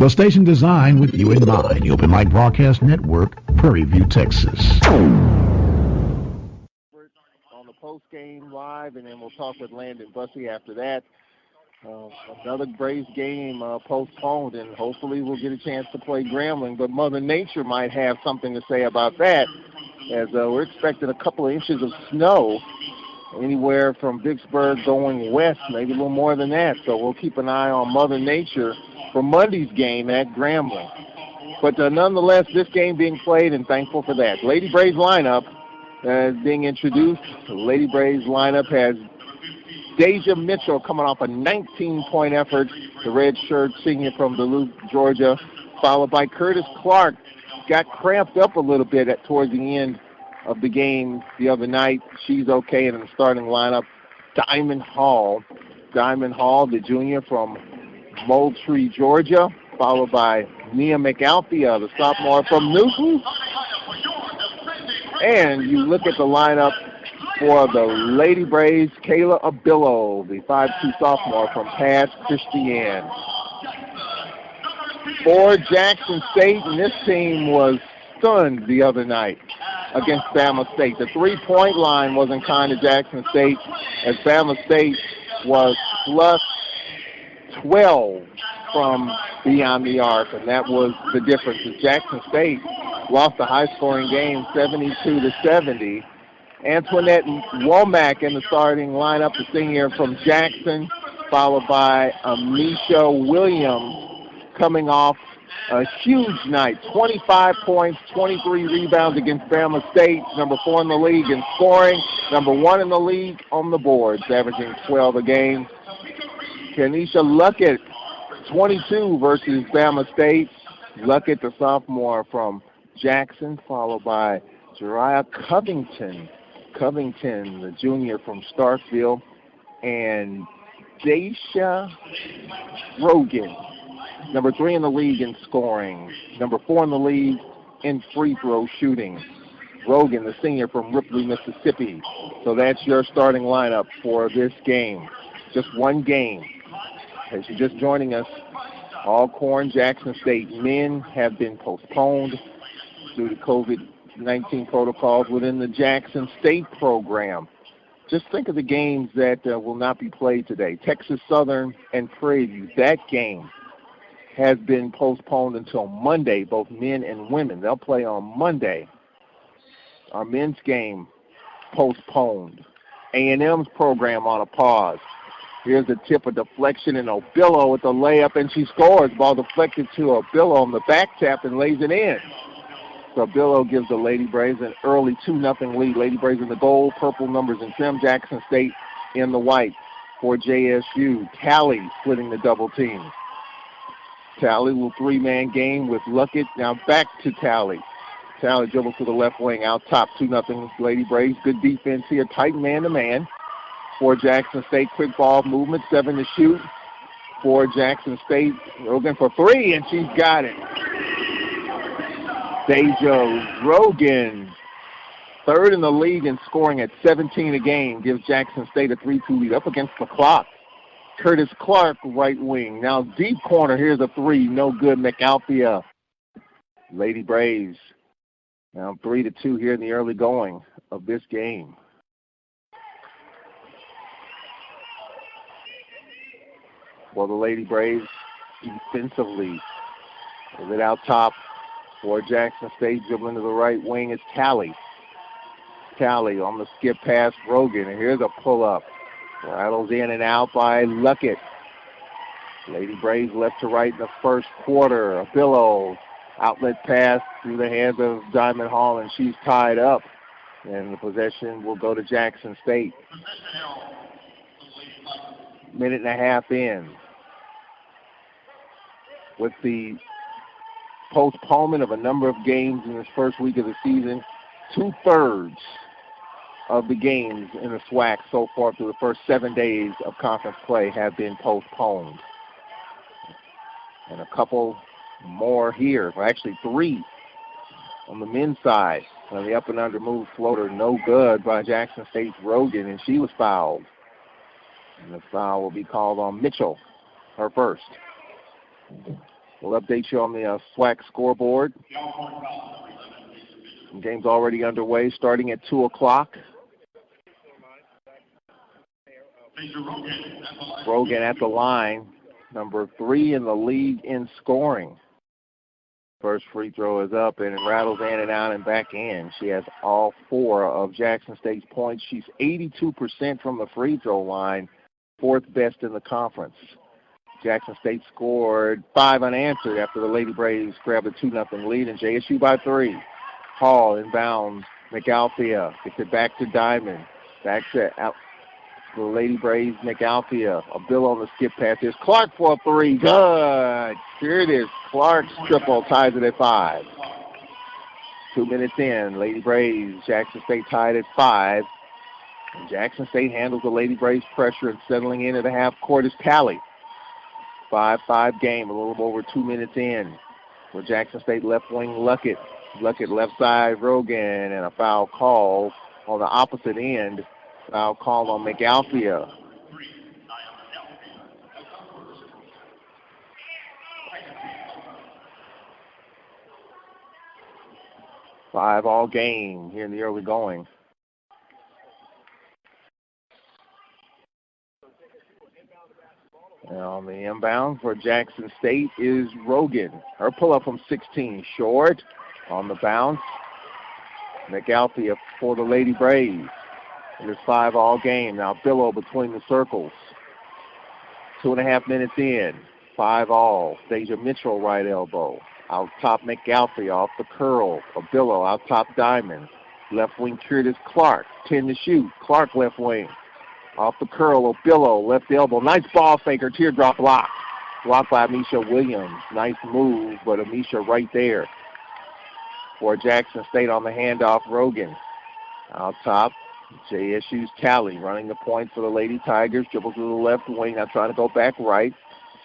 The station designed with you in mind. The Open Mic Broadcast Network, Prairie View, Texas. On the post-game live, and then we'll talk with Landon Bussey after that. Another Braves game postponed, and hopefully we'll get a chance to play Grambling. But Mother Nature might have something to say about that, as we're expecting a couple of inches of snow anywhere from Vicksburg going west, maybe a little more than that. So we'll keep an eye on Mother Nature for Monday's game at Grambling. But nonetheless, this game being played, and thankful for that. Lady Braves lineup is being introduced. The Lady Braves lineup has Deja Mitchell coming off a 19-point effort, the red shirt senior from Duluth, Georgia, followed by Curtis Clark. Got cramped up a little bit towards the end of the game the other night. She's okay in the starting lineup. Diamond Hall, the junior from Moultrie, Georgia, followed by Nia McAlthea, the sophomore from Newton. And you look at the lineup for the Lady Braves, Kayla Abillo, the 5'2" sophomore from Pass Christian. For Jackson State, and this team was stunned the other night against Bama State. The three-point line wasn't kind to Jackson State, as Bama State was plus 12 from beyond the arc, and that was the difference. Jackson State lost a high-scoring game, 72-70. Antoinette Womack in the starting lineup, the senior from Jackson, followed by Amisha Williams coming off a huge night, 25 points, 23 rebounds against Bama State, number 4 in the league in scoring, number 1 in the league on the boards, averaging 12 a game. Kenisha Luckett, 22 versus Bama State. Luckett, the sophomore from Jackson, followed by Jariah Covington, the junior from Starkville, and Daisha Rogan, number 3 in the league in scoring, number 4 in the league in free throw shooting. Rogan, the senior from Ripley, Mississippi. So that's your starting lineup for this game. Just one game. As you're just joining us, Alcorn, Jackson State men have been postponed due to COVID-19 protocols within the Jackson State program. Just think of the games that will not be played today. Texas Southern and Prairie View, that game has been postponed until Monday, both men and women. They'll play on Monday. Our men's game postponed. A&M's program on a pause. Here's a tip, a deflection, and Obillo with the layup, and she scores. Ball deflected to Obillo on the back tap and lays it in. So Obillo gives the Lady Braves an early 2-0 lead. Lady Braves in the gold, purple numbers in trim. Jackson State in the white for JSU. Tally splitting the double team. Tally will three-man game with Luckett. Now back to Tally. Tally dribbles to the left wing, out top, 2-0 Lady Braves. Good defense here, tight man-to-man. For Jackson State, quick ball movement, 7 to shoot. For Jackson State, Rogan for 3, and she's got it. Deja Rogan, 3rd in the league in scoring at 17 a game, gives Jackson State a 3-2 lead up against the clock. Curtis Clark, right wing. Now deep corner, here's a 3, no good. McAlthea. Lady Braves now 3-2 here in the early going of this game. Well, the Lady Braves defensively, is it out top for Jackson State, dribbling to the right wing is Tally. Tally on the skip past Rogan, and here's a pull-up. Rattles in and out by Luckett. Lady Braves left to right in the first quarter. A Billow outlet pass through the hands of Diamond Hall, and she's tied up. And the possession will go to Jackson State. Minute and a half in. With the postponement of a number of games in this first week of the season, 2/3 of the games in the SWAC so far through the first 7 days of conference play have been postponed. And a couple more here, well, actually 3 on the men's side. On the up and under move floater, no good by Jackson State's Rogan, and she was fouled. And the foul will be called on Mitchell, her first. We'll update you on the SWAC scoreboard. The game's already underway, starting at 2 o'clock. Rogan at the line, number 3 in the league in scoring. First free throw is up, and it rattles in and out and back in. She has all 4 of Jackson State's points. She's 82% from the free throw line, 4th best in the conference. Jackson State scored 5 unanswered after the Lady Braves grabbed a 2-0 lead, and JSU by 3. Hall inbounds. McAlthea gets it back to Diamond. Back to the Lady Braves, McAlthea. A bill on the skip pass. There's Clark for a 3. Good. Here it is. Clark's triple ties it at 5. 2 minutes in. Lady Braves, Jackson State tied at 5. And Jackson State handles the Lady Braves pressure, and settling into the half court is Tally. 5-5 game, a little over 2 minutes in. For Jackson State left wing, Luckett. Luckett left side, Rogan, and a foul call on the opposite end. Foul call on McAlthea. Five all game here in the early going. And on the inbound for Jackson State is Rogan. Her pull-up from 16, short. On the bounce, McAlthea for the Lady Braves. It is 5 all game. Now Billow between the circles. 2.5 minutes in. 5 all. Deja Mitchell right elbow. Out top McAlthea off the curl. A Billow out top Diamond. Left wing Curtis Clark. 10 to shoot. Clark left wing. Off the curl of Billow. Left elbow. Nice ball faker. Teardrop block. Blocked by Amisha Williams. Nice move, but Amisha right there. For Jackson State on the handoff, Rogan. Out top, JSU's Tally running the point for the Lady Tigers. Dribbles to the left wing, now trying to go back right.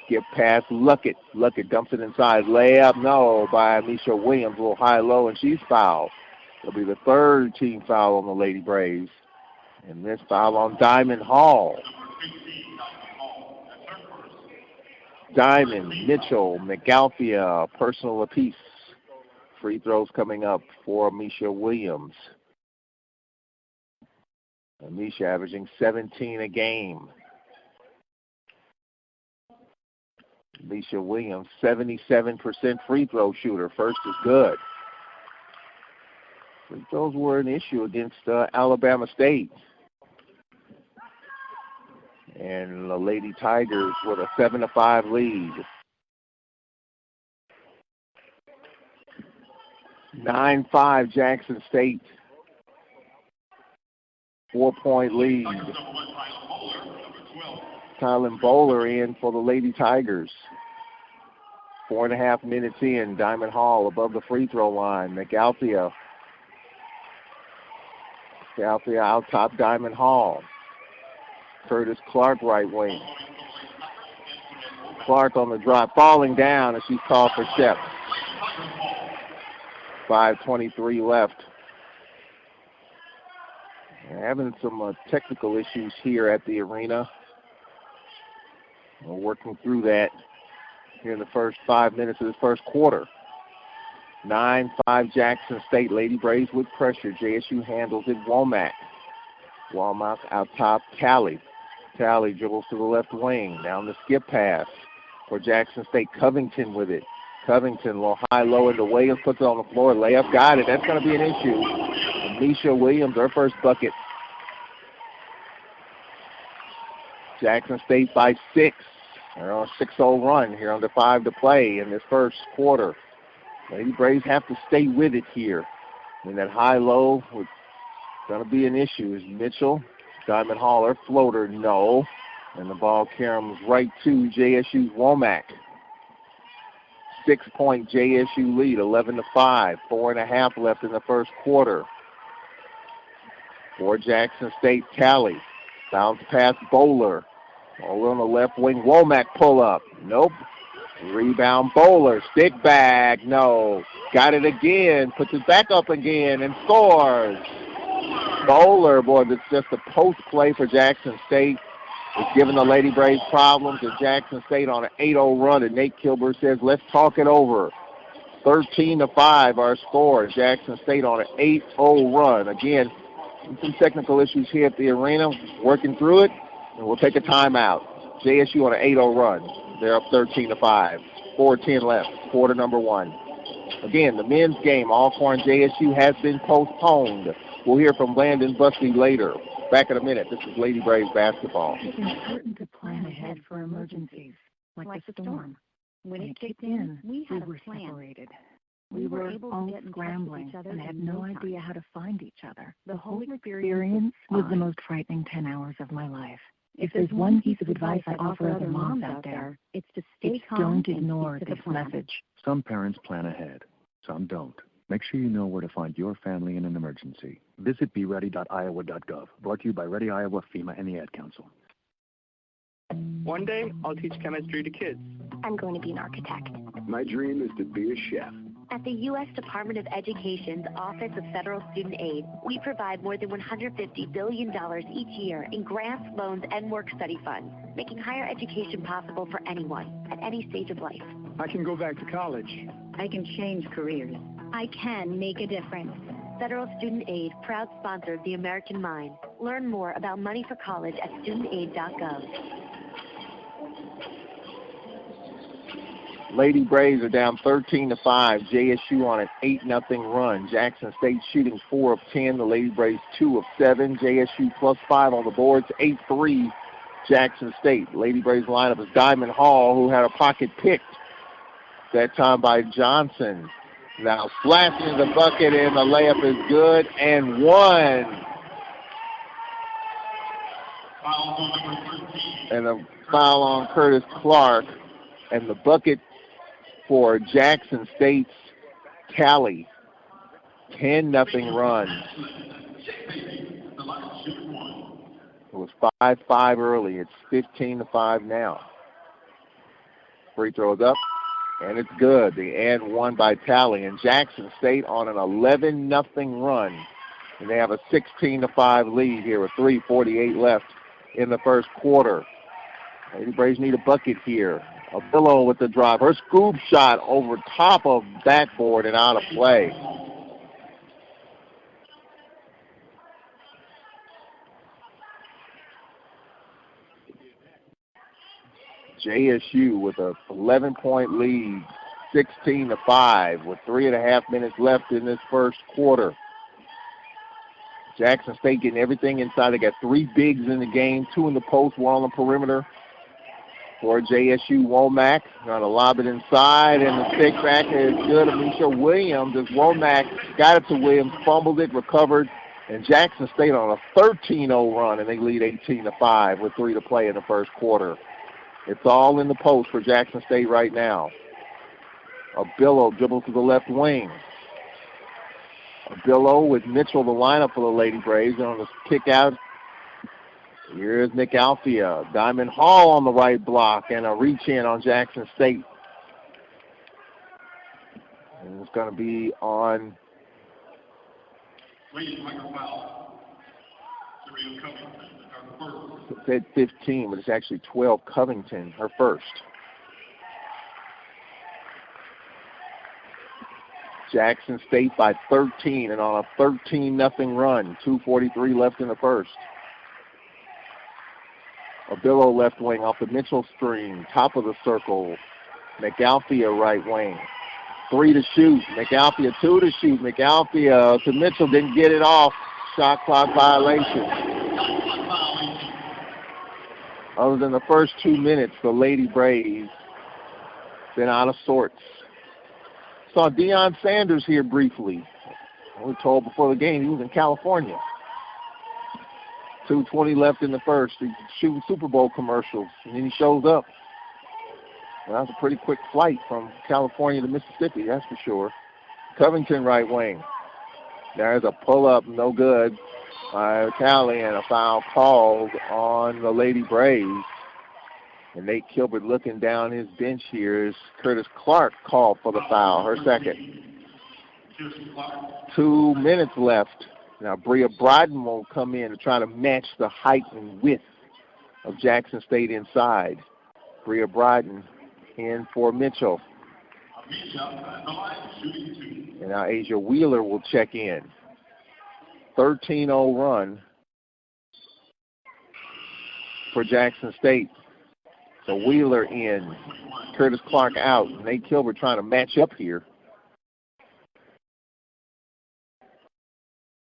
Skip pass, Luckett. Luckett dumps it inside. Layup, no, by Amisha Williams. A little high-low, and she's fouled. It'll be the 3rd team foul on the Lady Braves. And this foul on Diamond Hall. Diamond, Mitchell, McAlthea, personal apiece. Free throws coming up for Amisha Williams. Amisha averaging 17 a game. Amisha Williams, 77% free throw shooter. First is good. Free throws were an issue against Alabama State. And the Lady Tigers with a 7-5 lead. 9-5 Jackson State. 4-point lead. Kylan Bowler in for the Lady Tigers. 4.5 minutes in. Diamond Hall above the free throw line. McAlthea. McAlthea out top Diamond Hall. Curtis Clark right wing. Clark on the drop. Falling down as she's called for Shep. 5:23 left. Having some technical issues here at the arena. We're working through that here in the first 5 minutes of this first quarter. 9-5 Jackson State. Lady Braves with pressure. JSU handles it. Womack. Womack out top. Tally. Tally dribbles to the left wing. Down the skip pass for Jackson State. Covington with it. Covington, a little high-low into Williams, puts it on the floor. Layup, got it. That's going to be an issue. Amisha Williams, her first bucket. Jackson State by 6. They're on a 6-0 run here, under 5 to play in this first quarter. Lady Braves have to stay with it here. And that high-low is going to be an issue. Is Mitchell, Diamond Hall, her floater, no. And the ball comes right to JSU's Womack. 6-point JSU lead, 11-5. 4.5 left in the first quarter. For Jackson State, Tally. Bounce pass, Bowler. Bowler on the left wing. Womack pull up. Nope. Rebound, Bowler. Stick back. No. Got it again. Puts it back up again and scores. Bowler, boy, that's just a post play for Jackson State. It's giving the Lady Braves problems, and Jackson State on an 8-0 run, and Nate Kilbert says, let's talk it over. 13-5 our score. Jackson State on an 8-0 run. Again, some technical issues here at the arena, working through it, and we'll take a timeout. JSU on an 8-0 run. They're up 13-5. 4:10 left, quarter number 1. Again, the men's game, Alcorn JSU, has been postponed. We'll hear from Landon Busby later. Back in a minute. This is Lady Braves basketball. It's important to plan ahead for emergencies, like the storm. When it kicked in, we were separated. We were all scrambling and had no idea how to find each other. The whole experience was the most frightening 10 hours of my life. If there's one piece of advice I offer other moms out there, it's to stay calm. Don't ignore this message. Some parents plan ahead, some don't. Make sure you know where to find your family in an emergency. Visit beready.iowa.gov. Brought to you by Ready Iowa, FEMA, and the Ad Council. One day, I'll teach chemistry to kids. I'm going to be an architect. My dream is to be a chef. At the U.S. Department of Education's Office of Federal Student Aid, we provide more than $150 billion each year in grants, loans, and work-study funds, making higher education possible for anyone at any stage of life. I can go back to college. I can change careers. I can make a difference. Federal Student Aid, proud sponsor of the American Mind. Learn more about money for college at studentaid.gov. Lady Braves are down 13-5. JSU on an 8-0 run. Jackson State shooting 4 of 10. The Lady Braves 2 of 7. JSU plus 5 on the boards. 8-3 Jackson State. Lady Braves lineup is Diamond Hall, who had a pocket picked that time by Johnson. Now slashing the bucket, and the layup is good and one. And a foul on Curtis Clark, and the bucket for Jackson State's Tally. 10-0 run. It was 5-5 early. It's 15-5 now. Free throws up, and it's good. The and one by Tally. And Jackson State on an 11-0 run. And they have a 16-5 lead here with 3:48 left in the first quarter. Lady Braves need a bucket here. Abillo with the drive. Her scoop shot over top of backboard and out of play. JSU with a 11-point lead, 16-5, with 3.5 minutes left in this first quarter. Jackson State getting everything inside. They got 3 bigs in the game, 2 in the post, 1 on the perimeter. For JSU, Womack trying to lob it inside, and the stick back is good. Amisha Williams, as Womack got it to Williams, fumbled it, recovered, and Jackson State on a 13-0 run, and they lead 18-5 with 3 to play in the first quarter. It's all in the post for Jackson State right now. Abillo dribbles to the left wing. Abillo with Mitchell, the lineup for the Lady Braves, and on the kick out, here's Nick Althea. Diamond Hall on the right block, and a reach-in on Jackson State. And it's going to be on it said 15, but it's actually 12 Covington, her first. Jackson State by 13 and on a 13-0 run. 2:43 left in the first. Abillo left wing off the Mitchell screen, top of the circle. McAlthea right wing. 3 to shoot. McAlthea 2 to shoot. McAlthea to Mitchell, didn't get it off. Shot clock violation. Other than the first 2 minutes, the Lady Braves been out of sorts. Saw Deion Sanders here briefly. We were told before the game he was in California. 2:20 left in the first. He's shooting Super Bowl commercials, and then he shows up. Well, that was a pretty quick flight from California to Mississippi, that's for sure. Covington right wing. There's a pull-up, no good by Tally, and a foul called on the Lady Braves. And Nate Kilbert looking down his bench here is Curtis Clark called for the foul, her second. 2 minutes left. Now Bria Bryden will come in to try to match the height and width of Jackson State inside. Bria Bryden in for Mitchell. And now Asia Wheeler will check in. 13-0 run for Jackson State. So Wheeler in. Curtis Clark out. Nate Kilbert trying to match up here.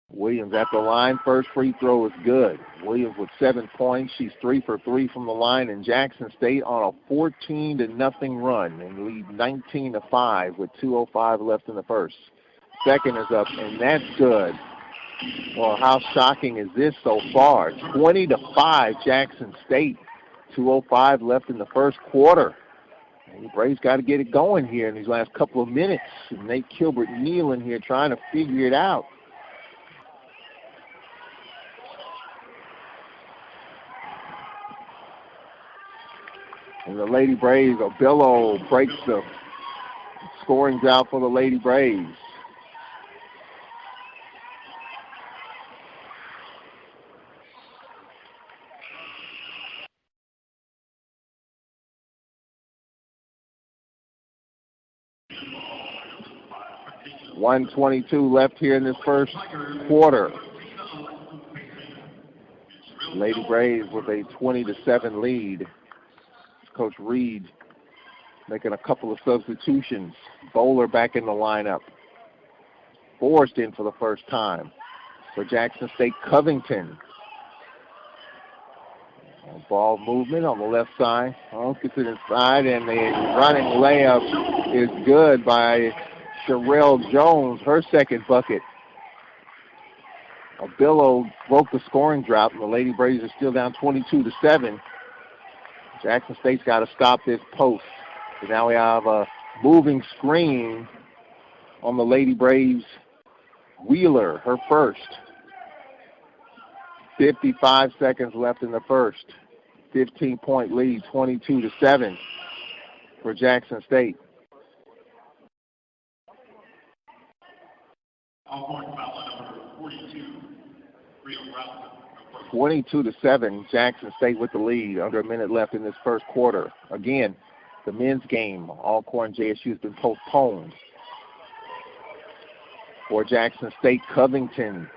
Williams at the line. First free throw is good. Williams with 7 points. She's 3 for 3 from the line. And Jackson State on a 14-0 run and lead 19-5 with 2:05 left in the first. Second is up, and that's good. Well, how shocking is this so far? 20-5 Jackson State. 2:05 left in the first quarter. And the Braves got to get it going here in these last couple of minutes. And Nate Kilbert kneeling here trying to figure it out. And the Lady Braves, Obillo breaks the scoring drought for the Lady Braves. .122 left here in this first quarter. Lady Braves with a 20-7 lead. Coach Reed making a couple of substitutions. Bowler back in the lineup. Forrest in for the first time for Jackson State. Covington. Ball movement on the left side. Gets it inside, and the running layup is good by Sherelle Jones, her second bucket. Obillo broke the scoring drought, and the Lady Braves are still down 22-7. Jackson State's got to stop this post. So now we have a moving screen on the Lady Braves. Wheeler, her first. 55 seconds left in the first. 15-point lead, 22-7 for Jackson State. 22-7, Jackson State with the lead. Under a minute left in this first quarter. Again, the men's game, Alcorn JSU, has been postponed. For Jackson State, Covington.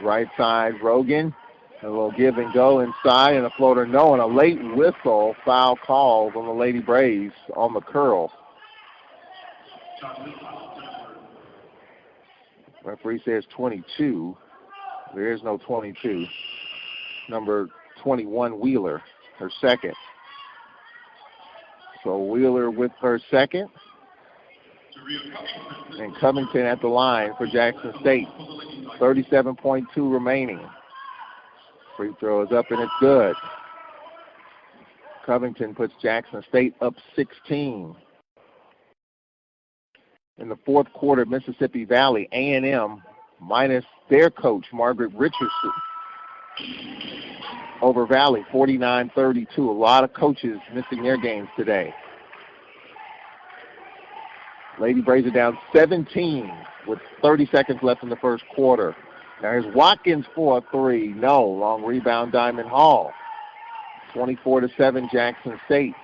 Right side, Rogan. A little give and go inside, and a floater no, and a late whistle. Foul called on the Lady Braves on the curl. Referee says 22. There is no 22. Number 21, Wheeler, her second. So Wheeler with her second. And Covington at the line for Jackson State. 37.2 remaining. Free throw is up and it's good. Covington puts Jackson State up 16. In the fourth quarter, Mississippi Valley, A&M, minus their coach, Margaret Richardson, over Valley, 49-32. A lot of coaches missing their games today. Lady Braves are down 17 with 30 seconds left in the first quarter. Now here's Watkins for a three. No. Long rebound, Diamond Hall. 24-7, Jackson State.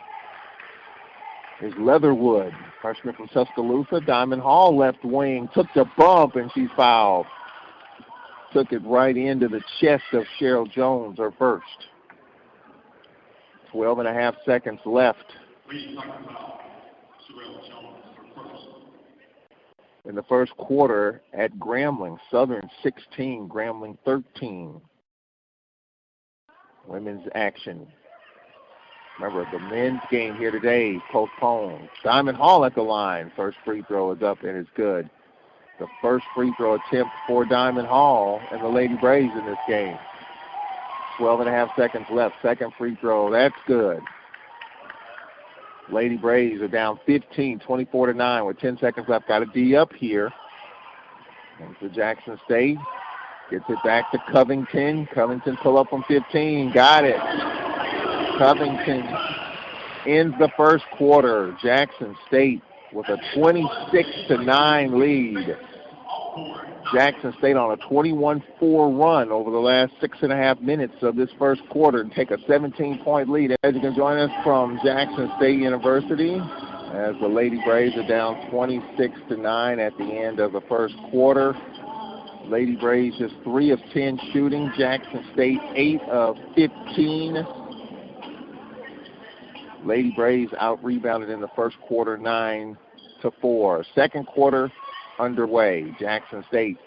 Here's Leatherwood, freshman from Tuscaloosa. Diamond Hall left wing, took the bump, and she's fouled. Took it right into the chest of Cheryl Jones, her first. 12.5 seconds left. In the first quarter at Grambling, Southern 16, Grambling 13. Women's action. Remember, the men's game here today, postponed. Diamond Hall at the line. First free throw is up and it's good. The first free throw attempt for Diamond Hall and the Lady Braves in this game. 12.5 seconds left. Second free throw, that's good. Lady Braves are down 15, 24-9 with 10 seconds left. Got a D up here. And for Jackson State, gets it back to Covington. Covington pull up from 15, got it. Covington ends the first quarter. Jackson State with a 26-9 lead. Jackson State on a 21-4 run over the last 6.5 minutes of this first quarter and take a 17-point lead. As you can join us from Jackson State University, as the Lady Braves are down 26-9 at the end of the first quarter. Lady Braves just 3 of 10 shooting. Jackson State 8 of 15. Lady Braves out-rebounded in the first quarter 9-4. Second quarter underway. Jackson State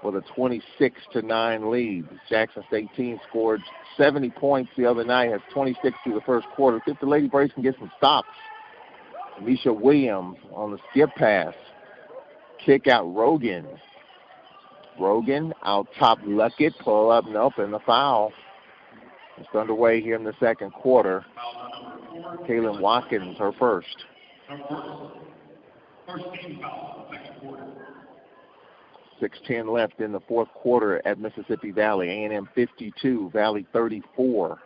with a 26-9 lead. The Jackson State team scored 70 points the other night, has 26 through the first quarter. If the Lady Braves can get some stops. Misha Williams on the skip pass. Kick out Rogan. Rogan out top Luckett. Pull up, nope, and the foul. It's underway here in the second quarter. Kaylin Watkins, her first. 6:10 left in the fourth quarter at Mississippi Valley. A&M 52, Valley 34.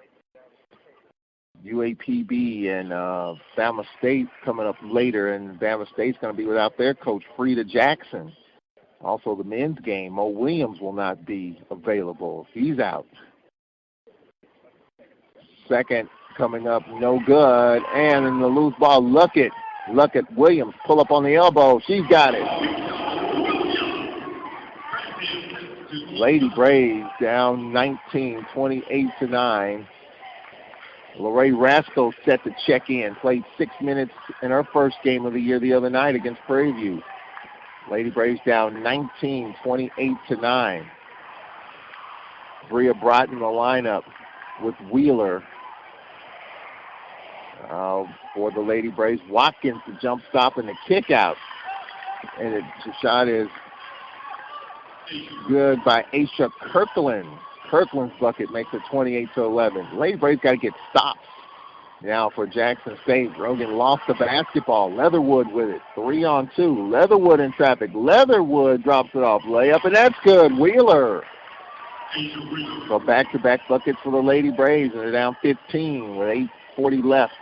UAPB and Bama State coming up later, and Bama State's going to be without their coach, Frida Jackson. Also, the men's game, Mo Williams will not be available. He's out. Second coming up, no good. And in the loose ball, Luckett. Williams, pull up on the elbow. She's got it. Lady Braves down 19, 28-9. Lorraine Rasco set to check in. Played 6 minutes in her first game of the year the other night against Prairie View. Lady Braves down 19, 28-9. Bria Broughton in the lineup with Wheeler. For the Lady Braves, Watkins the jump stop and the kick out. And the shot is good by Aisha Kirkland. Kirkland's bucket makes it 28-11. Lady Braves got to get stops. Now for Jackson State, Rogan lost the basketball. Leatherwood with it. 3-on-2. Leatherwood in traffic. Leatherwood drops it off. Layup, and that's good. Wheeler. So back-to-back buckets for the Lady Braves, and they're down 15 with 8:40 left.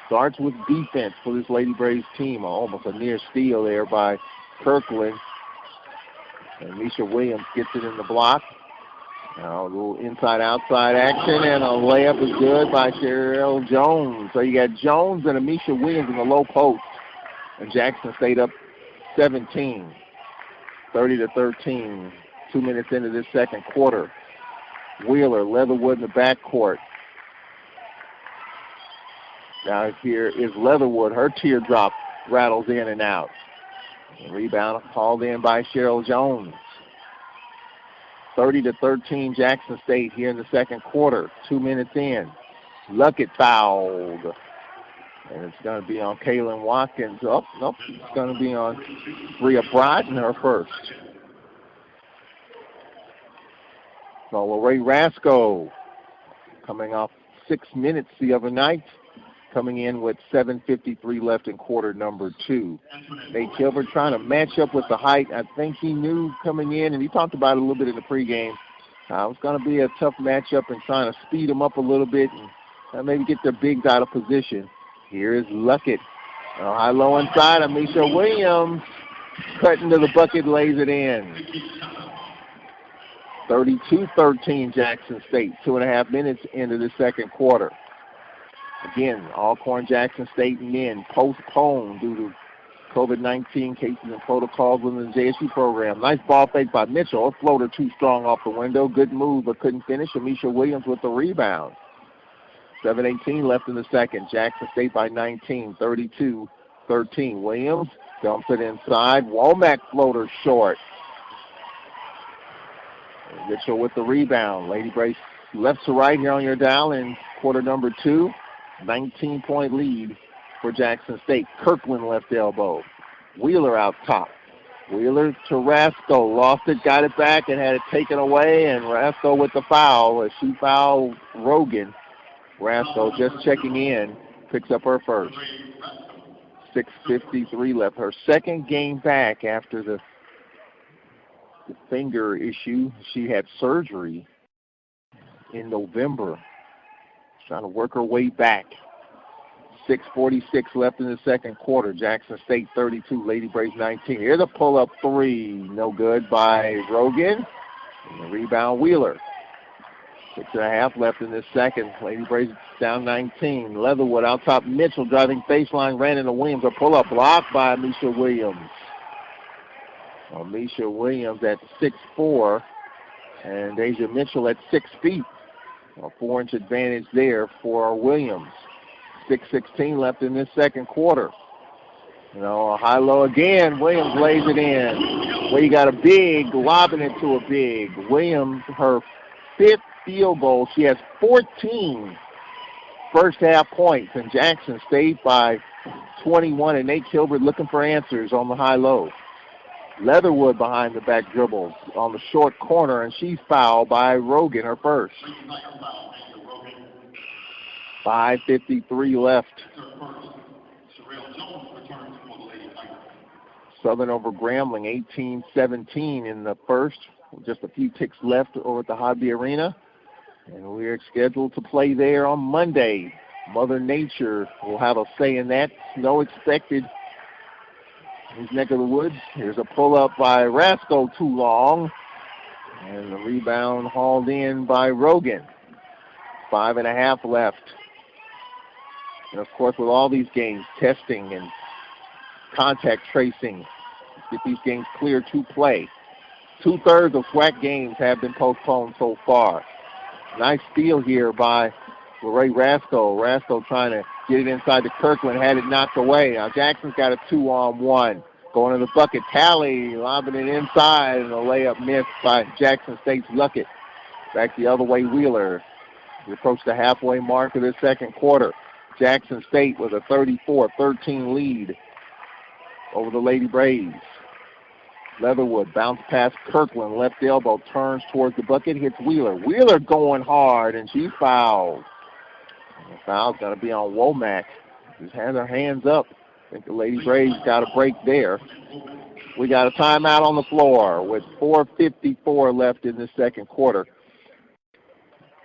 Starts with defense for this Lady Braves team. Almost a near steal there by Kirkland. And Misha Williams gets it in the block. Now a little inside-outside action, and a layup is good by Cheryl Jones. So you got Jones and Amisha Williams in the low post. And Jackson State up 17, 30-13, 2 minutes into this second quarter. Wheeler, Leatherwood in the backcourt. Now here is Leatherwood. Her teardrop rattles in and out. Rebound called in by Cheryl Jones. 30-13 Jackson State here in the second quarter. 2 minutes in. Luckett fouled. And it's going to be on Kaylin Watkins. Oh, nope. It's going to be on Bria Broughton, her first. So Lorraine Rasco coming off 6 minutes the other night. Coming in with 7:53 left in quarter number 2. Nate Kilbert trying to match up with the height. I think he knew coming in, and he talked about it a little bit in the pregame. It was going to be a tough matchup and trying to speed them up a little bit and maybe get their bigs out of position. Here is Luckett. High-low inside. Amisha Williams cutting to the bucket, lays it in. 32-13 Jackson State. 2.5 minutes into the second quarter. Again, Alcorn Jackson State men postponed due to COVID-19 cases and protocols within the JSU program. Nice ball fake by Mitchell. A floater too strong off the window. Good move, but couldn't finish. Amisha Williams with the rebound. 7:18 left in the second. Jackson State by 19, 32-13. Williams dumps it inside. Womack floater short. Mitchell with the rebound. Lady Braves left to right here on your dial in quarter number 2. 19-point lead for Jackson State. Kirkland left elbow. Wheeler out top. Wheeler to Rasco. Lost it, got it back, and had it taken away. And Rasco with the foul as she fouled Rogan. Rasco just checking in. Picks up her first. 6:53 left. Her second game back after the finger issue. She had surgery in November. Trying to work her way back. 6:46 left in the second quarter. Jackson State 32, Lady Braves 19. Here's a pull-up three. No good by Rogan. And the rebound, Wheeler. 6.5 left in this second. Lady Braves down 19. Leatherwood out top. Mitchell driving baseline, ran into Williams. A pull-up blocked by Amisha Williams. Amisha Williams at 6'4", and Deja Mitchell at 6 feet. A 4-inch advantage there for Williams. 6:16 left in this second quarter. A high-low again. Williams lays it in. Well, you got a big, lobbing it to a big. Williams, her 5th field goal. She has 14 first-half points, and Jackson State by 21, and Nate Kilbert looking for answers on the high-low. Leatherwood behind the back dribbles on the short corner, and she's fouled by Rogan, her first. 5:53 left. Southern over Grambling, 18-17 in the first. Just a few ticks left over at the Hobby Arena. And we're scheduled to play there on Monday. Mother Nature will have a say in that. Snow expected in his neck of the woods. Here's a pull-up by Rasco, too long. And the rebound hauled in by Rogan. 5.5 left. And, of course, with all these games, testing and contact tracing, get these games clear to play. 2/3 of SWAC games have been postponed so far. Nice steal here by Lorraine Rasco. Rasco trying to get it inside to Kirkland, had it knocked away. Now Jackson's got a 2-on-1. Going to the bucket. Talley lobbing it inside, and a layup missed by Jackson State's Luckett. Back the other way, Wheeler. We approach the halfway mark of the second quarter. Jackson State with a 34-13 lead over the Lady Braves. Leatherwood bounce past Kirkland, left elbow, turns towards the bucket, hits Wheeler. Wheeler going hard, and she fouls. The foul's going to be on Womack. Just has her hands up. I think the Lady Braves got a break there. We got a timeout on the floor with 4:54 left in the second quarter.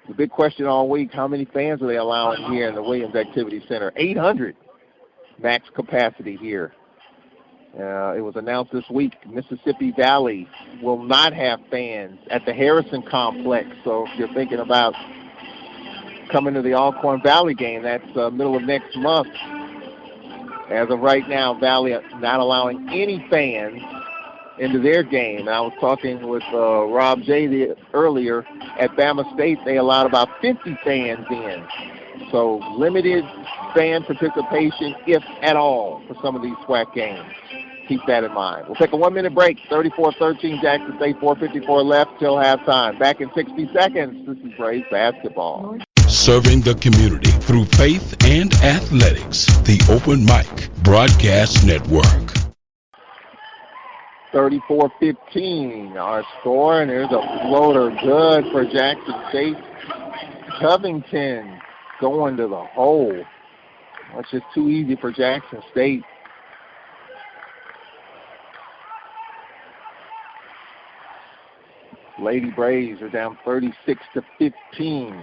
The big question all week, how many fans are they allowing here in the Williams Activity Center? 800 max capacity here. It was announced this week Mississippi Valley will not have fans at the Harrison Complex. So if you're thinking about coming to the Alcorn Valley game, that's middle of next month. As of right now, Valley not allowing any fans into their game. And I was talking with Rob J. earlier. At Bama State, they allowed about 50 fans in. So limited fan participation, if at all, for some of these SWAC games. Keep that in mind. We'll take a 1-minute break. 34-13, Jackson State, 4:54 left till halftime. Back in 60 seconds. This is Braves basketball. Serving the community through faith and athletics. The Open Mic Broadcast Network. 34-15 our score, and there's a floater good for Jackson State. Covington going to the hole. That's just too easy for Jackson State. Lady Braves are down 36-15.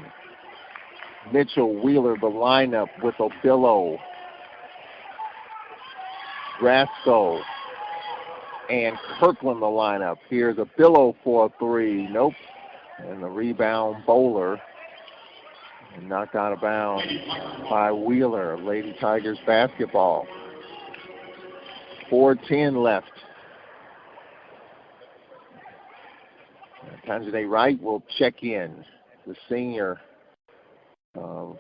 Mitchell, Wheeler, the lineup with Obillo, Rasco, and Kirkland the lineup. Here's Obillo for a three. Nope. And the rebound, Bowler. And knocked out of bounds by Wheeler. Lady Tigers basketball. 4:10 left. Tanjane Wright will check in. The senior will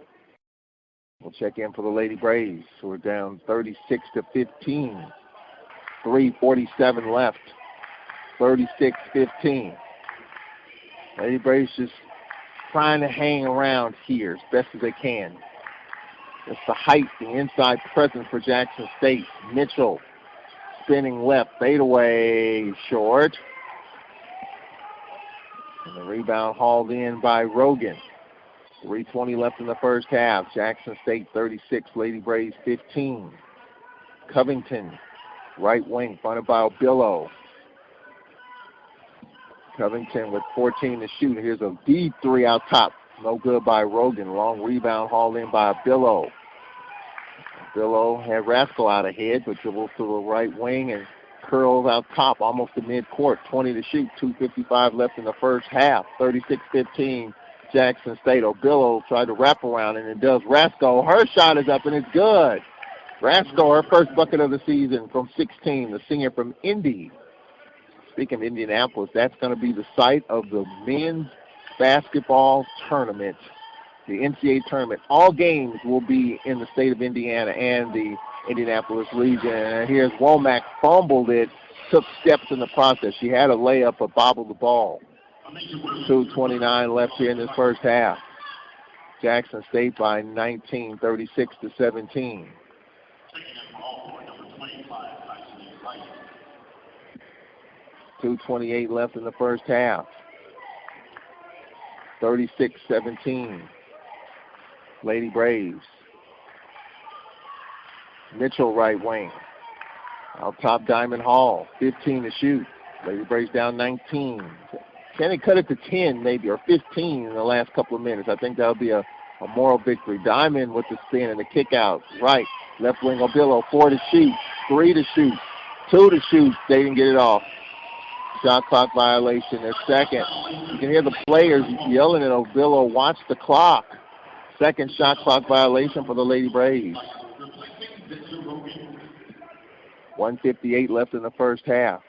check in for the Lady Braves. So we're down 36-15. 3:47 left. 36-15. Lady Braves just trying to hang around here as best as they can. It's the height, the inside presence for Jackson State. Mitchell spinning left, fadeaway short. And the rebound hauled in by Rogan. 3:20 left in the first half. Jackson State 36, Lady Braves 15. Covington, right wing, fronted by Obillo. Covington with 14 to shoot. Here's a deep three out top. No good by Rogan. Long rebound hauled in by Obillo. Billow had Rascal out ahead, but dribbles to the right wing and curls out top, almost to midcourt. 20 to shoot, 2:55 left in the first half. 36-15, Jackson State. O'Billow tried to wrap around, and it does. Rascal, her shot is up, and it's good. Rascal, her first bucket of the season from 16, the senior from Indy. Speaking of Indianapolis, that's going to be the site of the men's basketball tournament, the NCAA tournament. All games will be in the state of Indiana and the Indianapolis region. And here's Womack, fumbled it, took steps in the process. She had a layup but bobbled the ball. 2:29 left here in this first half. Jackson State by 19, 36-17. .228 left in the first half. 36-17. Lady Braves. Mitchell right wing. Out top, Diamond Hall. 15 to shoot. Lady Braves down 19. Can they cut it to 10 maybe, or 15 in the last couple of minutes? I think that'll be a moral victory. Diamond with the spin and the kick out. Right. Left wing O'Billow. 4 to shoot. 3 to shoot. 2 to shoot. They didn't get it off. Shot clock violation. Their second. You can hear the players yelling at O'Billow, watch the clock. Second shot clock violation for the Lady Braves. 1:58 left in the first half.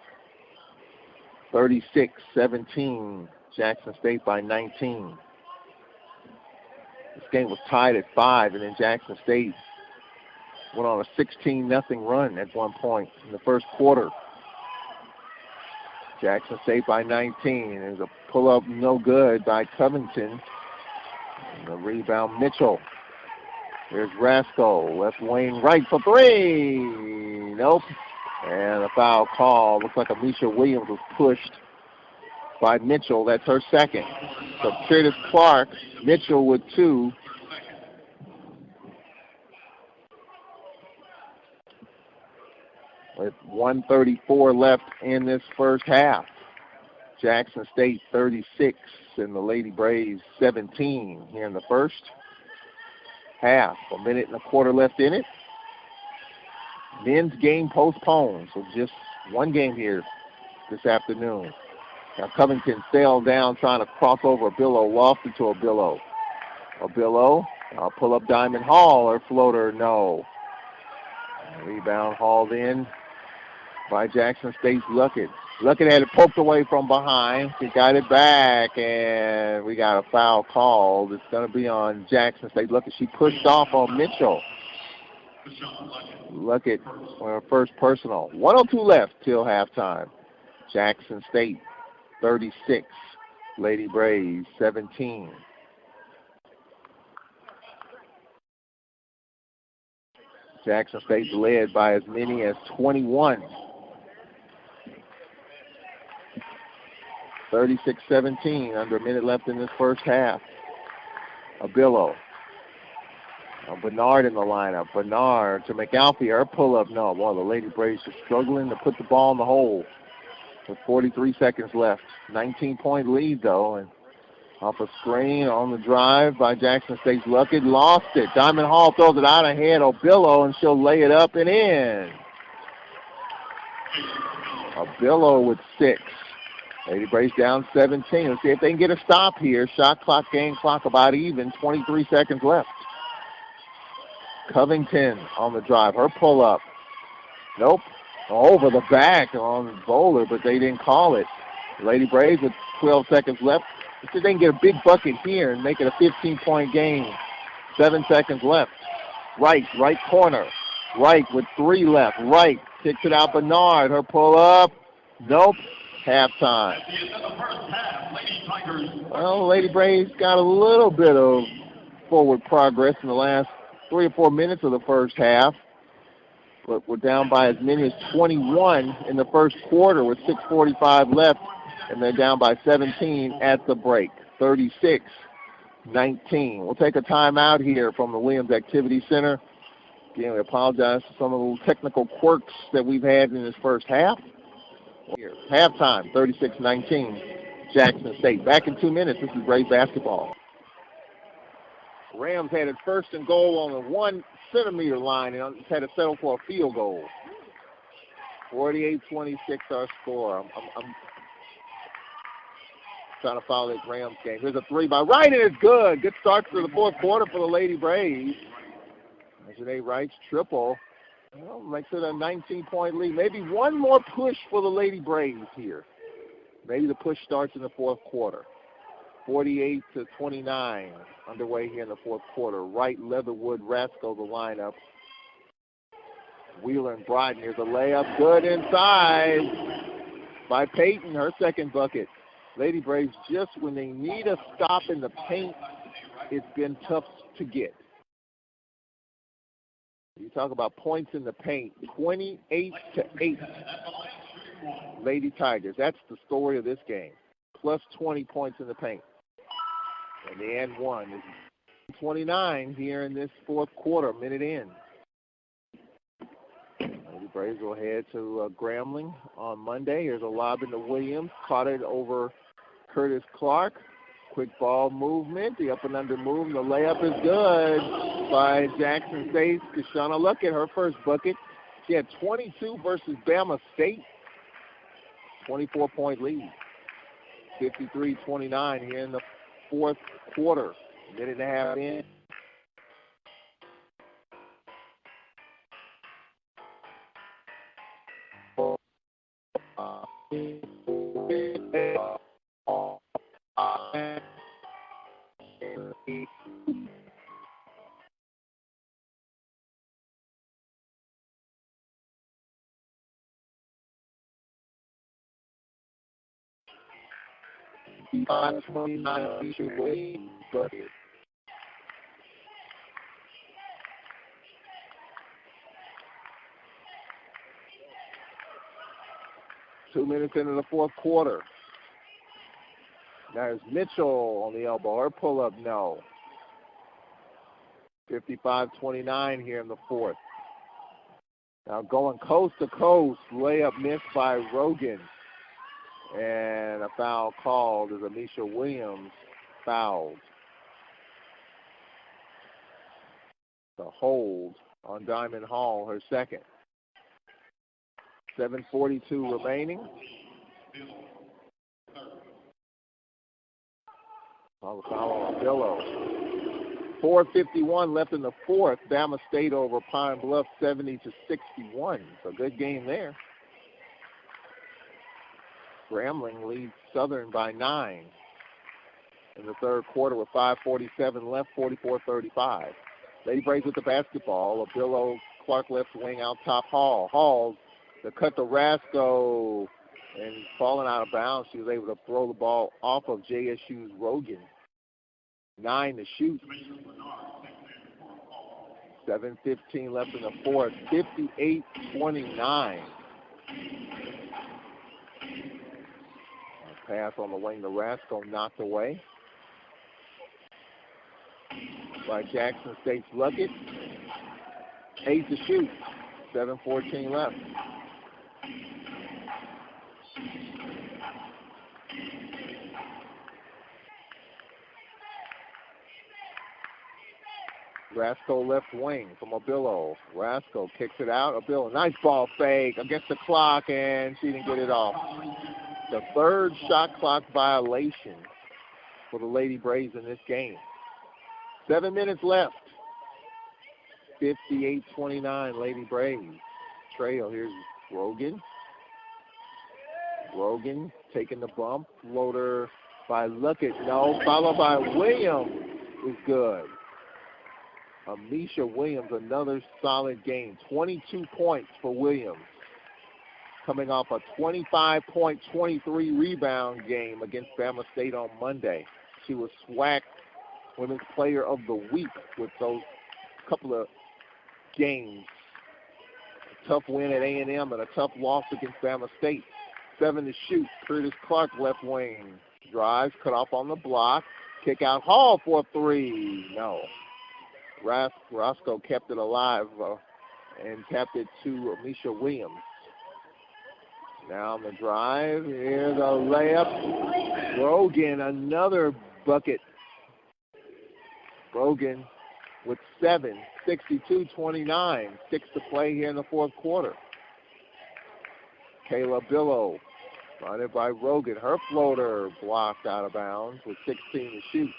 36-17. Jackson State by 19. This game was tied at 5, and then Jackson State went on a 16-0 run at one point in the first quarter. Jackson State by 19. There's a pull-up no good by Covington. And the rebound, Mitchell. There's Rascal, left wing right for 3. Nope. And a foul call. Looks like Amisha Williams was pushed by Mitchell. That's her second. So Curtis Clark, Mitchell with 2. With 1:34 left in this first half. Jackson State 36 and the Lady Braves 17 here in the first half. A minute and a quarter left in it. Men's game postponed, so just one game here this afternoon. Now Covington sailed down trying to cross over O'Billow, lost it to O'Billow. O'Billow, I'll pull up Diamond Hall, her floater, no. Rebound hauled in by Jackson State's Luckett. Luckett had it poked away from behind. She got it back, and we got a foul called. It's going to be on Jackson State. Luckett, she pushed off on Mitchell. Luckett on her first personal. 1:02 left till halftime. Jackson State 36, Lady Braves 17. Jackson State's led by as many as 21. 36-17, under a minute left in this first half. O'Billow. Bernard in the lineup. Bernard to McAlfee. Her pull-up, no. Boy, the Lady Braves are struggling to put the ball in the hole with 43 seconds left. 19-point lead, though. And off a screen on the drive by Jackson State's Luckett. Lost it. Diamond Hall throws it out ahead. O'Billow, and she'll lay it up and in. O'Billow with 6. Lady Braves down 17. Let's see if they can get a stop here. Shot clock, game clock about even. 23 seconds left. Covington on the drive. Her pull-up. Nope. Over the back on Bowler, but they didn't call it. Lady Braves with 12 seconds left. Let's see if they can get a big bucket here and make it a 15-point game. 7 seconds left. Right corner. Right with 3 left. Right kicks it out. Bernard. Her pull-up. Nope. Halftime. Well, Lady Braves got a little bit of forward progress in the last 3 or 4 minutes of the first half, but we're down by as many as 21 in the first quarter with 6:45 left, and they're down by 17 at the break, 36-19. We'll take a timeout here from the Williams Activity Center. Again, we apologize for some of the technical quirks that we've had in this first half. Here, halftime, 36-19, Jackson State. Back in 2 minutes. This is Braves basketball. Rams had it first and goal on the 1 centimeter line and had to settle for a field goal. 48-26 our score. I'm trying to follow that Rams game. Here's a three by Wright, and it's good. Good start to the fourth quarter for the Lady Braves. Janae Wright's triple makes it a 19-point lead. Maybe one more push for the Lady Braves here. Maybe the push starts in the fourth quarter. 48-29 underway here in the fourth quarter. Wright, Leatherwood, Rasco, the lineup. Wheeler and Bryden. Here's a layup. Good inside by Peyton, her second bucket. Lady Braves, just when they need a stop in the paint, it's been tough to get. You talk about points in the paint, 28-8. Lady Tigers. That's the story of this game. Plus 20 points in the paint. And the and one is 29 here in this fourth quarter, minute in. Lady Braves will head to Grambling on Monday. Here's a lob into Williams. Caught it over Curtis Clark. Quick ball movement. The up and under move. The layup is good by Jackson State. Kashana Luckett, her first bucket. She had 22 versus Bama State. 24-point lead. 53-29 here in the fourth quarter. Minute and a half in. Bucket. 2 minutes into the fourth quarter. There's Mitchell on the elbow. Her pull-up, no. 55-29 here in the fourth. Now going coast to coast. Layup missed by Rogan. And a foul called as Amisha Williams fouled. The hold on Diamond Hall, her second. 7:42 remaining. Foul on Billow. 4:51 left in the fourth. Bama State over Pine Bluff 70-61. So good game there. Grambling leads Southern by 9 in the third quarter with 5:47 left, 44-35. Lady Braves with the basketball. Abillo, Clark left wing out top. Hall, the cut to Rasco, and falling out of bounds. She was able to throw the ball off of JSU's Rogan. 9 to shoot. 7:15 left in the fourth. 58-29. Pass on the wing to Rasco, knocked away by Jackson State's Luckett. 8 to shoot. 7:14 left. Rasco left wing from Abillo. Rasco kicks it out. Abillo, nice ball fake against the clock, and she didn't get it off. The third shot clock violation for the Lady Braves in this game. 7 minutes left. 58-29 Lady Braves. Trail, here's Rogan. Rogan taking the bump. Floater by Luckett. No, followed by Williams is good. Amisha Williams, another solid game. 22 points for Williams. Coming off a 25-point, 23-rebound game against Bama State on Monday. She was SWAC Women's Player of the Week with those couple of games. A tough win at A&M and a tough loss against Bama State. 7 to shoot. Curtis Clark left wing. Drives, cut off on the block. Kick out Hall for a three. No. Roscoe kept it alive and tapped it to Amisha Williams. Now on the drive, here's a layup. Brogan, another bucket. Brogan with 7, 62-29. 6 to play here in the fourth quarter. Kayla Billow, guarded by Rogan. Her floater blocked out of bounds with 16 to shoot.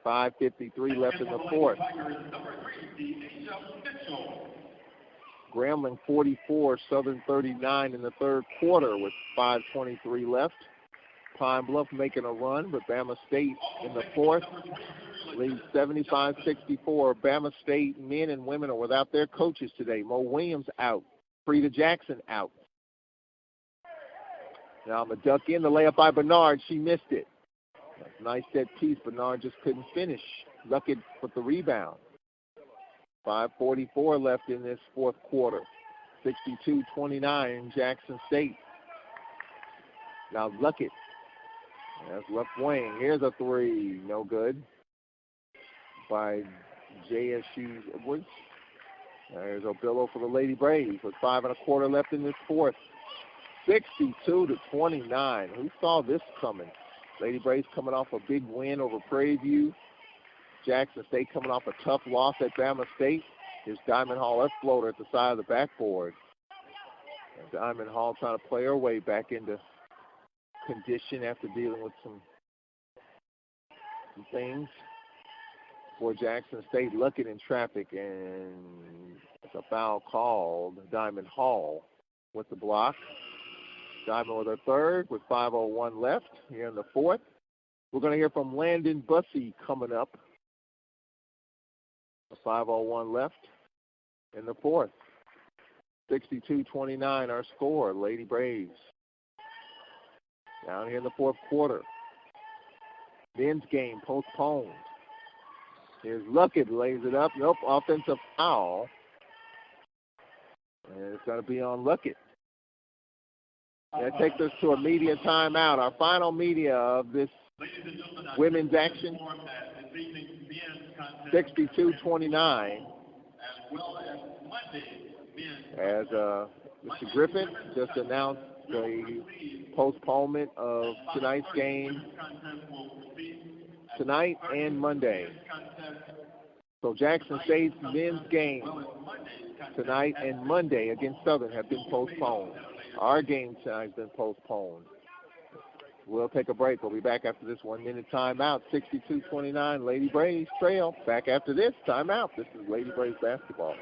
5:53 left in the fourth. Grambling 44, Southern 39 in the third quarter with 5:23 left. Pine Bluff making a run, but Bama State in the fourth leads 75-64. Bama State men and women are without their coaches today. Mo Williams out. Frida Jackson out. Now I'm a duck in the layup by Bernard. She missed it. Nice set piece. Bernard just couldn't finish. Luckett with the rebound. 5:44 left in this fourth quarter. 62-29 Jackson State. Now Luckett. That's left wing. Here's a three. No good. By JSU's Edwards. There's Obillo for the Lady Braves with 5 1/4 left in this fourth. 62-29. Who saw this coming? Lady Braves coming off a big win over Prairie View. Jackson State coming off a tough loss at Bama State. Here's Diamond Hall, her floater at the side of the backboard. And Diamond Hall trying to play her way back into condition after dealing with some things for Jackson State. Looking in traffic, and it's a foul called. Diamond Hall with the block. Diamond with her third with 5:01 left here in the fourth. We're going to hear from Landon Bussey coming up. 5:01 left in the fourth. 62-29 our score. Lady Braves down here in the fourth quarter. Men's game postponed. Here's Luckett, lays it up. Nope, offensive foul. And it's going to be on Luckett. That takes us to a media timeout. Our final media of this women's action. 62-29. As Mr. Griffin just announced the postponement of tonight's game tonight and Monday. So Jackson State's men's game tonight and Monday against Southern have been postponed. Our game tonight has been postponed. We'll take a break. We'll be back after this 1 minute timeout. 62-29, Lady Braves trail. Back after this timeout. This is Lady Braves basketball.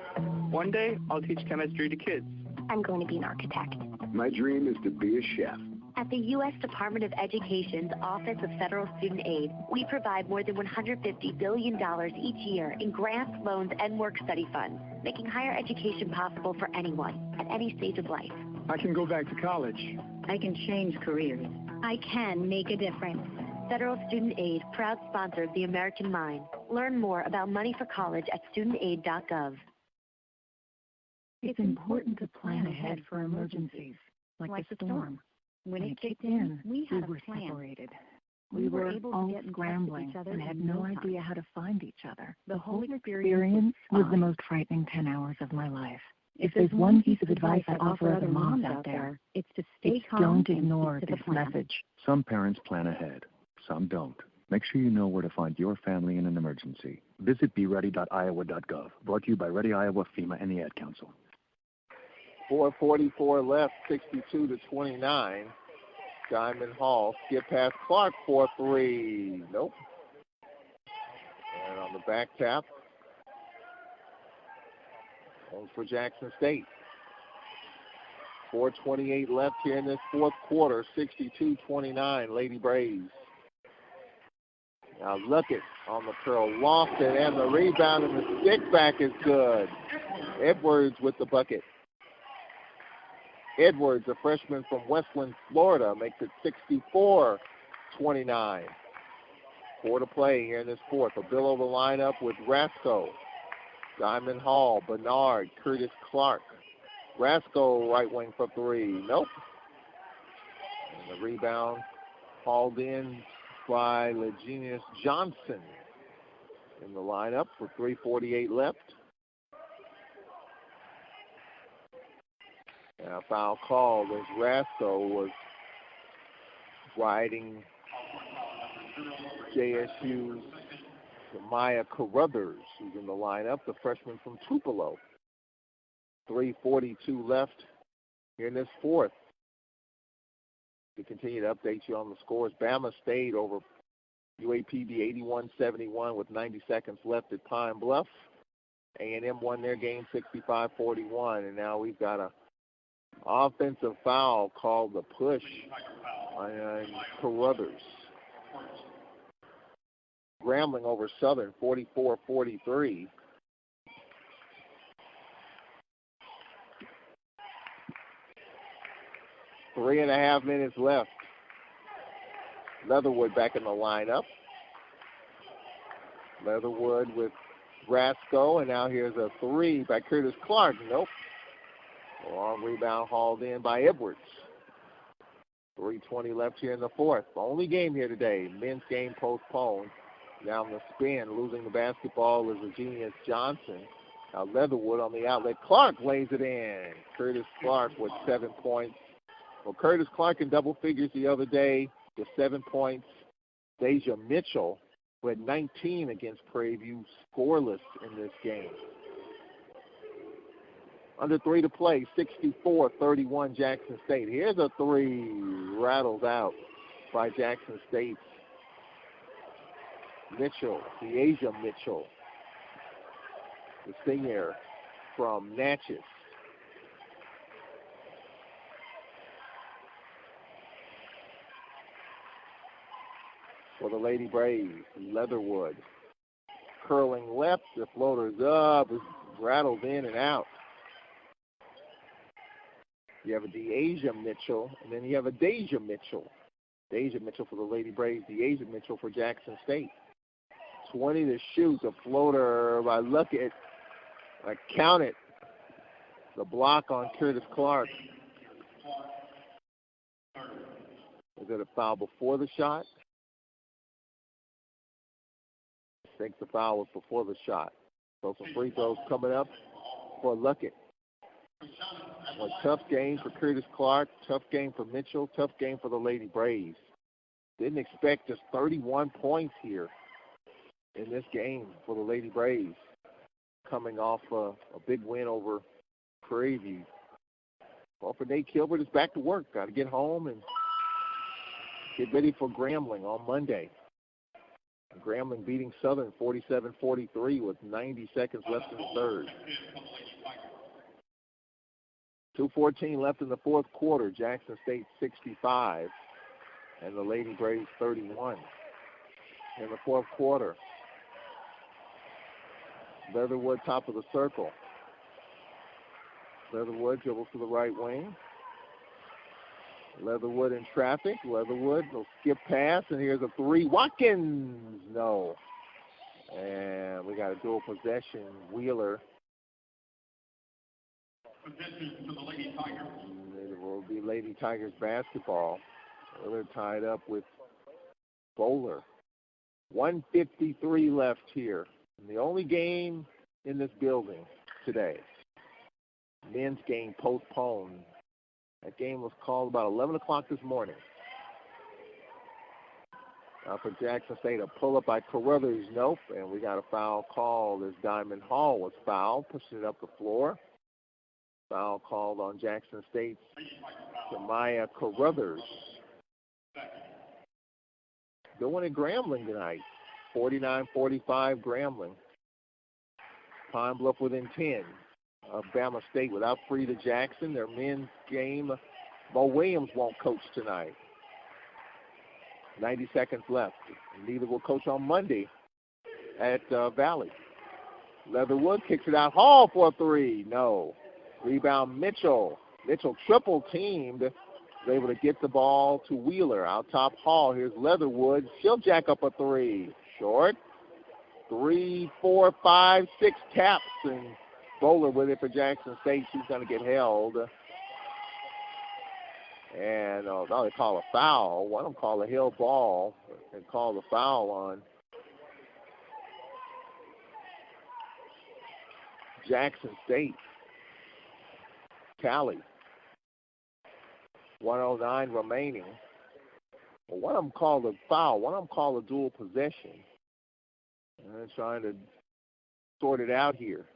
One day, I'll teach chemistry to kids. I'm going to be an architect. My dream is to be a chef. At the U.S. Department of Education's Office of Federal Student Aid, we provide more than $150 billion each year in grants, loans, and work-study funds, making higher education possible for anyone at any stage of life. I can go back to college. I can change careers. I can make a difference. Federal Student Aid, proud sponsor of the American Mind. Learn more about money for college at studentaid.gov. It's important to plan ahead for emergencies, like the storm. When it kicked in, we were separated. We were all scrambling and had no idea how to find each other. The whole experience was the most frightening 10 hours of my life. If there's one piece of advice I offer other moms out there, it's to stay calm. Don't ignore this message. Some parents plan ahead, some don't. Make sure you know where to find your family in an emergency. Visit beready.iowa.gov. Brought to you by Ready Iowa, FEMA, and the Ad Council. 4:44 left, 62-29. Diamond Hall, skip past Clark for 3. Nope. And on the back tap, home for Jackson State. 4:28 left here in this fourth quarter, 62-29, Lady Braves. Now Luckett on the curl, lost it, and the rebound and the stick back is good. Edwards with the bucket. Edwards, a freshman from Westland, Florida, makes it 64-29. 4 to play here in this fourth. Obillo the lineup with Rasco, Diamond Hall, Bernard, Curtis Clark. Rasco right wing for 3. Nope. And the rebound hauled in by Legenius Johnson in the lineup with 3:48 left. And a foul called as Rasco was riding JSU's Maya Carruthers, who's in the lineup, the freshman from Tupelo. 3:42 left here in this fourth. To continue to update you on the scores, Bama State over UAPB 81-71 with 90 seconds left at Pine Bluff. A&M won their game 65-41, and now we've got a offensive foul called the push on Carruthers. Grambling over Southern 44-43. Three and a half minutes left. Leatherwood back in the lineup. Leatherwood with Rasco, and now here's a three by Curtis Clark. Nope. A long rebound hauled in by Edwards. 3:20 left here in the fourth. Only game here today. Men's game postponed. Down the spin, losing the basketball is Virginia's Johnson. Now Leatherwood on the outlet. Clark lays it in. Curtis Clark with 7 points. Well, Curtis Clark in double figures the other day with 7 points. Deja Mitchell, who had 19 against Prairie View, scoreless in this game. Under 3 to play, 64-31 Jackson State. Here's a three, rattled out by Jackson State's Mitchell, Deja Mitchell, the senior from Natchez. For the Lady Braves, Leatherwood. Curling left, the floater's up, it's rattled in and out. You have a Deja Mitchell, and then you have a Deja Mitchell. Deja Mitchell for the Lady Braves, Deja Mitchell for Jackson State. 20 to shoot, the floater by Luckett. I count it. The block on Curtis Clark. Is it a foul before the shot? I think the foul was before the shot. So some free throws coming up for Luckett. A tough game for Curtis Clark, tough game for Mitchell, tough game for the Lady Braves. Didn't expect just 31 points here in this game for the Lady Braves, coming off a big win over Prairie View. Well, for Nate Kilbert, it's back to work. Got to get home and get ready for Grambling on Monday. Grambling beating Southern 47-43 with 90 seconds left in the third. 2:14 left in the fourth quarter. Jackson State 65 and the Lady Braves 31 in the fourth quarter. Leatherwood top of the circle. Leatherwood dribbles to the right wing. Leatherwood in traffic. Leatherwood will skip pass, and here's a three. Watkins, no. And we got a dual possession. Wheeler. It will be Lady Tigers basketball. Wheeler tied up with Bowler. 1:53 left here. And the only game in this building today. Men's game postponed. That game was called about 11 o'clock this morning. Now for Jackson State, a pull-up by Carruthers, nope. And we got a foul called as Diamond Hall was fouled, pushing it up the floor. Foul called on Jackson State's Maya Carruthers. Good one at Grambling tonight. 49-45 Grambling. Pine Bluff within 10 of Bama State without Frida Jackson. Their men's game, Mo Williams won't coach tonight. 90 seconds left. Neither will coach on Monday at Valley. Leatherwood kicks it out. Hall for a three. No. Rebound Mitchell. Mitchell triple teamed. Was able to get the ball to Wheeler. Out top Hall. Here's Leatherwood. She'll jack up a three. Short. 3, 4, 5, 6 taps. And Bowler with it for Jackson State. She's going to get held. And now they call a foul. One of them call a held ball and call the foul on Jackson State. Tally. 109 remaining. Well, one of them called a foul. One of them called a dual possession. And trying to sort it out here.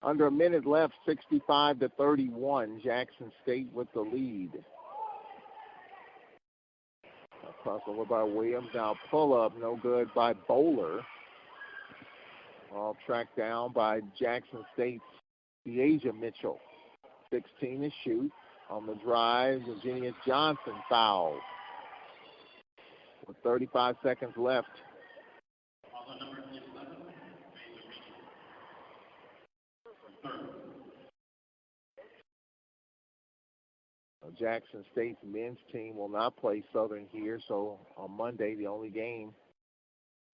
Under a minute left, 65-31. Jackson State with the lead. Crossover by Williams. Now pull up, no good by Bowler. All tracked down by Jackson State's Deasia Mitchell. 16 to shoot. On the drive, Virginia Johnson fouled. With 35 seconds left. Jackson State's men's team will not play Southern here, so on Monday the only game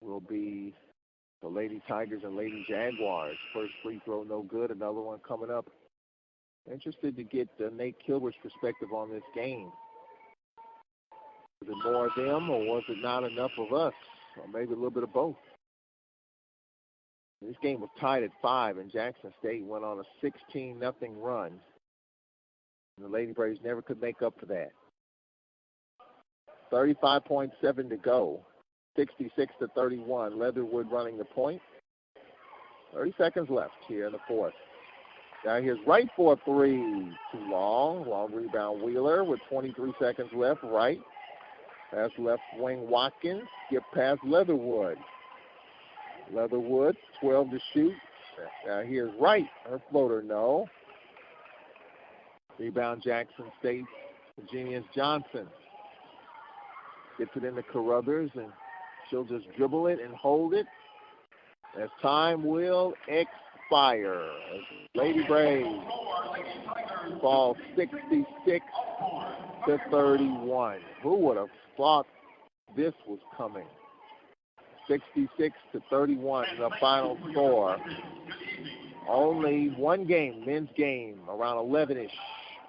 will be the Lady Tigers and Lady Jaguars. First free throw no good, another one coming up. Interested to get Nate Kilbert's perspective on this game. Was it more of them or was it not enough of us? Or maybe a little bit of both. This game was tied at 5 and Jackson State went on a 16-0 run. The Lady Braves never could make up for that. 35.7 to go. 66-31. Leatherwood running the point. 30 seconds left here in the fourth. Now here's Wright for a three. Too long. Long rebound Wheeler with 23 seconds left. Wright. Pass left wing Watkins. Skip past Leatherwood. Leatherwood, 12 to shoot. Now here's Wright. Her floater, no. Rebound Jackson State. Virginia's Johnson. Gets it into Carruthers, and she'll just dribble it and hold it as time will expire. As Lady Braves fall 66-31. Who would have thought this was coming? 66-31, the final score. Only one game, men's game, around 11-ish.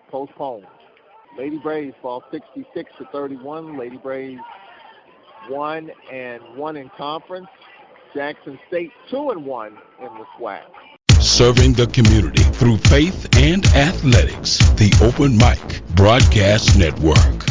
Postponed. Lady Braves fall 66-31. Lady Braves 1-1 in conference. Jackson State 2-1 in the SWAC. Serving the community through faith and athletics. The Open Mic Broadcast Network.